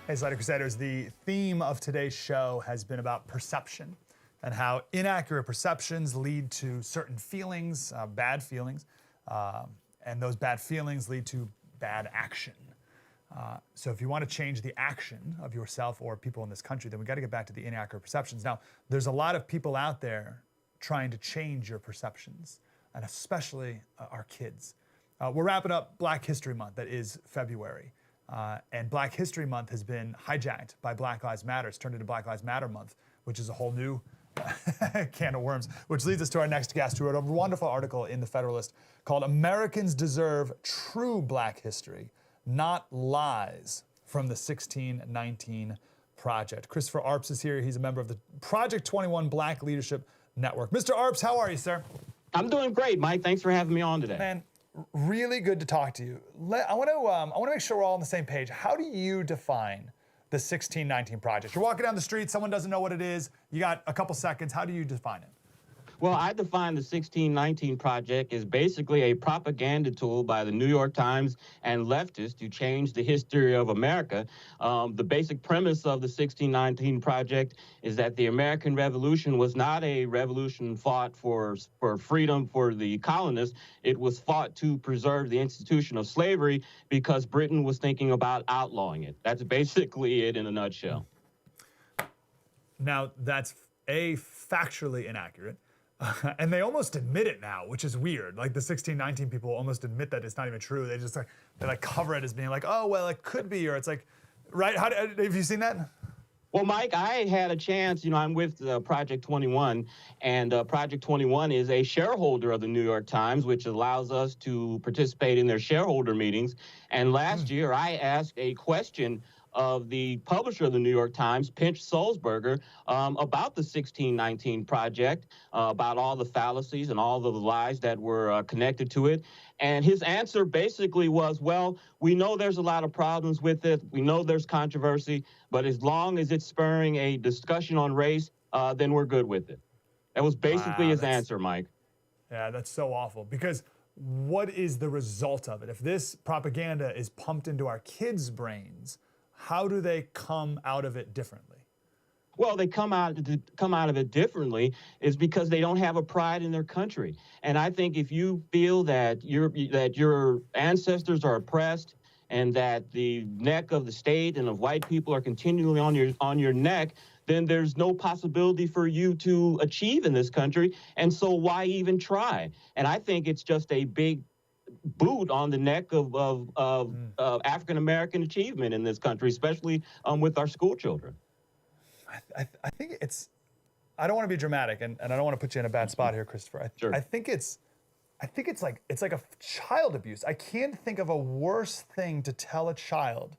Hey, Slider Crusaders, the theme of today's show has been about perception and how inaccurate perceptions lead to certain feelings, bad feelings, and those bad feelings lead to bad action. So if you want to change the action of yourself or people in this country, then we got to get back to the inaccurate perceptions. Now, there's a lot of people out there trying to change your perceptions, and especially our kids. We're wrapping up Black History Month, that is February. And Black History Month has been hijacked by Black Lives Matter. It's turned into Black Lives Matter Month, which is a whole new can of worms, which leads us to our next guest, who wrote a wonderful article in the Federalist called "Americans Deserve True Black History, Not Lies from the 1619 Project." Christopher Arps is here. He's a member of the Project 21 Black Leadership Network. Mr. Arps, how are you, sir? I'm doing great, Mike. Thanks for having me on today. Man, really good to talk to you. I want to make sure we're all on the same page. How do you define the 1619 Project? You're walking down the street, someone doesn't know what it is, you got a couple seconds. How do you define it? Well, I define the 1619 Project as basically a propaganda tool by the New York Times and leftists to change the history of America. The basic premise of the 1619 Project is that the American Revolution was not a revolution fought for freedom for the colonists. It was fought to preserve the institution of slavery because Britain was thinking about outlawing it. That's basically it in a nutshell. Now, that's factually inaccurate. And they almost admit it now, which is weird. Like the 1619 people almost admit that it's not even true. They just they cover it as being like, oh, well, it could be, or it's like, right? Have you seen that? Well, Mike, I had a chance, I'm with Project 21, and Project 21 is a shareholder of the New York Times, which allows us to participate in their shareholder meetings. And last year, I asked a question of the publisher of the New York Times, Pinch Sulzberger, about the 1619 Project, about all the fallacies and all the lies that were connected to it. And his answer basically was, well, we know there's a lot of problems with it. We know there's controversy, but as long as it's spurring a discussion on race, then we're good with it. That was basically his answer, Mike. Yeah, that's so awful, because what is the result of it? If this propaganda is pumped into our kids' brains, how do they come out of it differently? Well, they come out of it differently is because they don't have a pride in their country. And I think if you feel that your ancestors are oppressed and that the neck of the state and of white people are continually on your neck, then there's no possibility for you to achieve in this country. And so why even try? And I think it's just a big boot on the neck of African-American achievement in this country, especially with our school children. I think it's, I don't want to be dramatic, and I don't want to put you in a bad spot here, Christopher. Sure. I think it's like a child abuse. I can't think of a worse thing to tell a child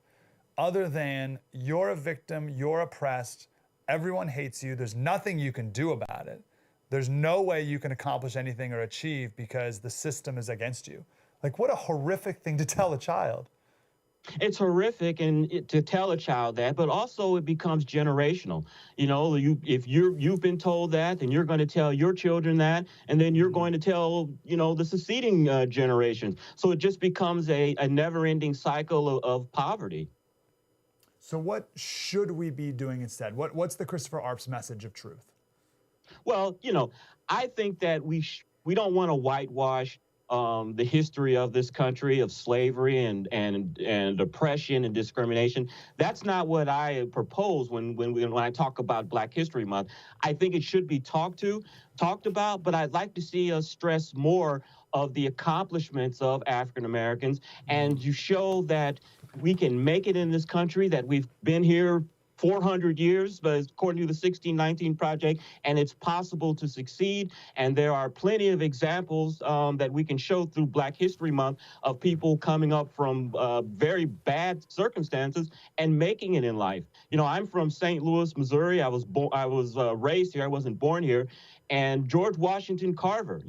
other than you're a victim, you're oppressed, everyone hates you, there's nothing you can do about it. There's no way you can accomplish anything or achieve because the system is against you. Like, what a horrific thing to tell a child. It's horrific to tell a child that, but also it becomes generational. If you've been told that, then you're going to tell your children that, and then you're going to tell, the succeeding generations. So it just becomes a never-ending cycle of poverty. So what should we be doing instead? What's the Christopher Arps message of truth? Well, I think that we don't want to whitewash the history of this country of slavery and oppression and discrimination. That's not what I propose when I talk about Black History Month. I think it should be talked about, but I'd like to see us stress more of the accomplishments of African Americans and to show that we can make it in this country, that we've been here 400 years, but according to the 1619 Project, and it's possible to succeed. And there are plenty of examples that we can show through Black History Month of people coming up from very bad circumstances and making it in life. I'm from St. Louis, Missouri. I was raised here. I wasn't born here. And George Washington Carver,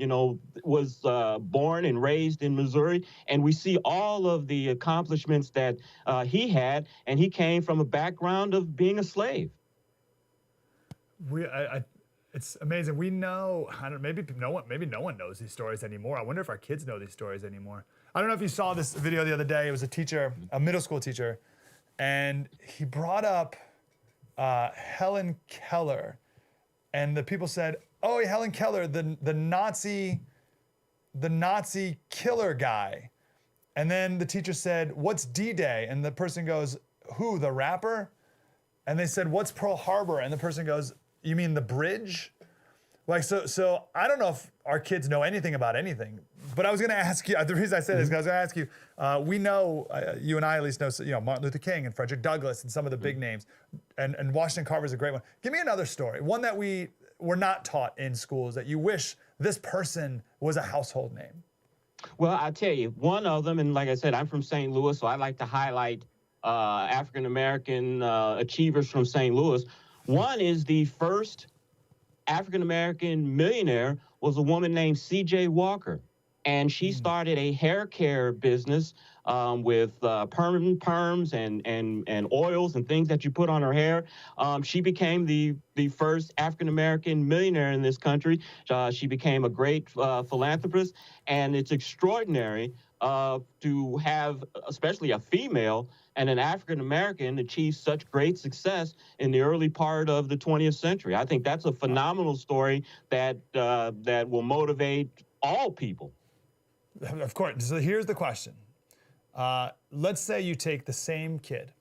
was born and raised in Missouri. And we see all of the accomplishments that he had, and he came from a background of being a slave. It's amazing. We know, maybe no one knows these stories anymore. I wonder if our kids know these stories anymore. I don't know if you saw this video the other day. It was a teacher, a middle school teacher, and he brought up Helen Keller, and the people said, "Oh, Helen Keller, the Nazi killer guy." And then the teacher said, "What's D-Day?" And the person goes, "Who, the rapper?" And they said, "What's Pearl Harbor?" And the person goes, "You mean the bridge?" Like, so I don't know if our kids know anything about anything, but I was gonna ask you, the reason I say this is because I was gonna ask you, we know, you and I at least know, Martin Luther King and Frederick Douglass and some of the big names, and Washington Carver is a great one. Give me another story, one that we were not taught in schools that you wish this person was a household name. Well, I'll tell you, one of them, and like I said, I'm from St. Louis, so I like to highlight African-American achievers from St. Louis. One is the first African-American millionaire was a woman named C.J. Walker. And she started a hair care business with perms and oils and things that you put on her hair. She became the first African-American millionaire in this country. She became a great philanthropist. And it's extraordinary to have, especially a female and an African-American, achieve such great success in the early part of the 20th century. I think that's a phenomenal story that will motivate all people. Of course. So here's the question. Let's say you take the same kid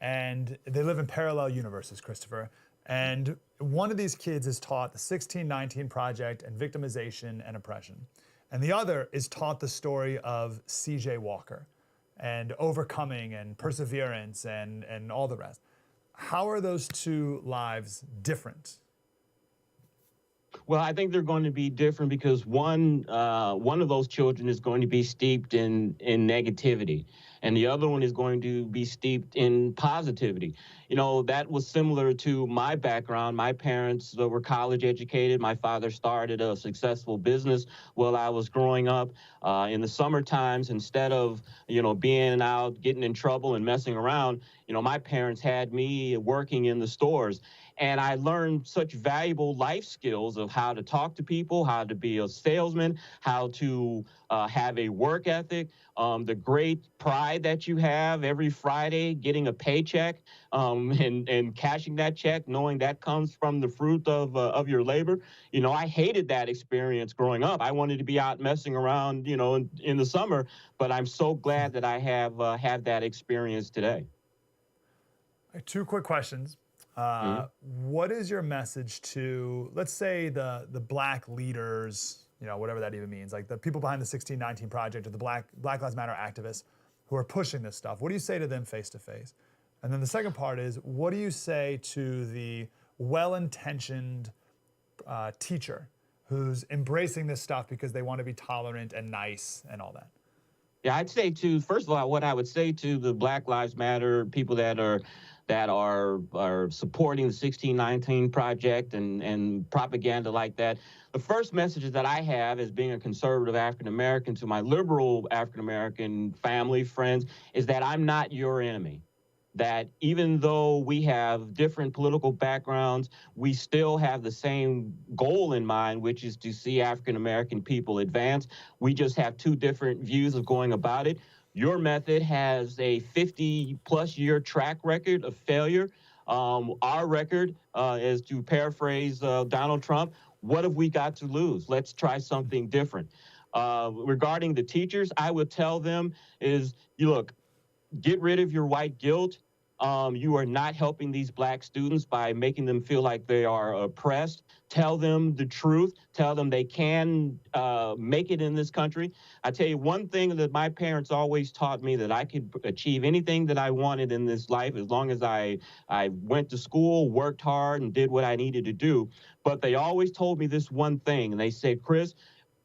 and they live in parallel universes, Christopher, and one of these kids is taught the 1619 Project and victimization and oppression, and the other is taught the story of C.J. Walker and overcoming and perseverance and all the rest. How are those two lives different? Well, I think they're going to be different because one of those children is going to be steeped in negativity, and the other one is going to be steeped in positivity. You know, that was similar to my background. My parents were college educated. My father started a successful business while I was growing up. In the summer times, instead of, being out, getting in trouble and messing around, my parents had me working in the stores. And I learned such valuable life skills of how to talk to people, how to be a salesman, how to have a work ethic, the great pride that you have every Friday getting a paycheck and cashing that check, knowing that comes from the fruit of your labor. I hated that experience growing up. I wanted to be out messing around, in the summer, but I'm so glad that I have that experience today. Two quick questions. What is your message to, let's say, the black leaders, whatever that even means, like the people behind the 1619 Project or the Black Lives Matter activists who are pushing this stuff? What do you say to them face to face? And then the second part is, what do you say to the well-intentioned teacher who's embracing this stuff because they want to be tolerant and nice and all that? Yeah, I'd say first of all, what I would say to the Black Lives Matter people that are supporting the 1619 Project and propaganda like that. The first message that I have as being a conservative African-American to my liberal African-American family, friends, is that I'm not your enemy. That even though we have different political backgrounds, we still have the same goal in mind, which is to see African-American people advance. We just have two different views of going about it. Your method has a 50-plus year track record of failure. Our record is, to paraphrase Donald Trump, what have we got to lose? Let's try something different. Regarding the teachers, I would tell them is, look, get rid of your white guilt. You are not helping these black students by making them feel like they are oppressed. Tell them the truth. Tell them they can make it in this country. I tell you one thing that my parents always taught me, that I could achieve anything that I wanted in this life as long as I went to school, worked hard, and did what I needed to do. But they always told me this one thing, and they said, Chris,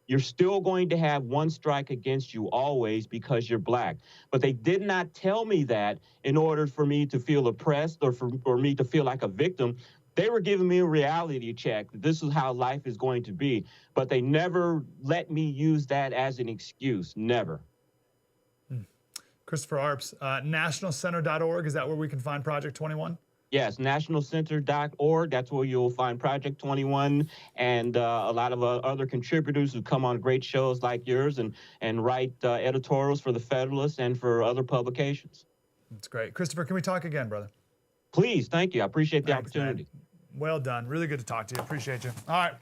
you're still going to have one strike against you always because you're black. But they did not tell me that in order for me to feel oppressed or for me to feel like a victim. They were giving me a reality check. This is how life is going to be. But they never let me use that as an excuse. Never. Christopher Arps, nationalcenter.org, is that where we can find Project 21? Yes, nationalcenter.org. That's where you'll find Project 21 and a lot of other contributors who come on great shows like yours and write editorials for the Federalist and for other publications. That's great. Christopher, can we talk again, brother? Please, thank you. I appreciate the Thanks, man. opportunity. Well done. Really good to talk to you. Appreciate you. All right.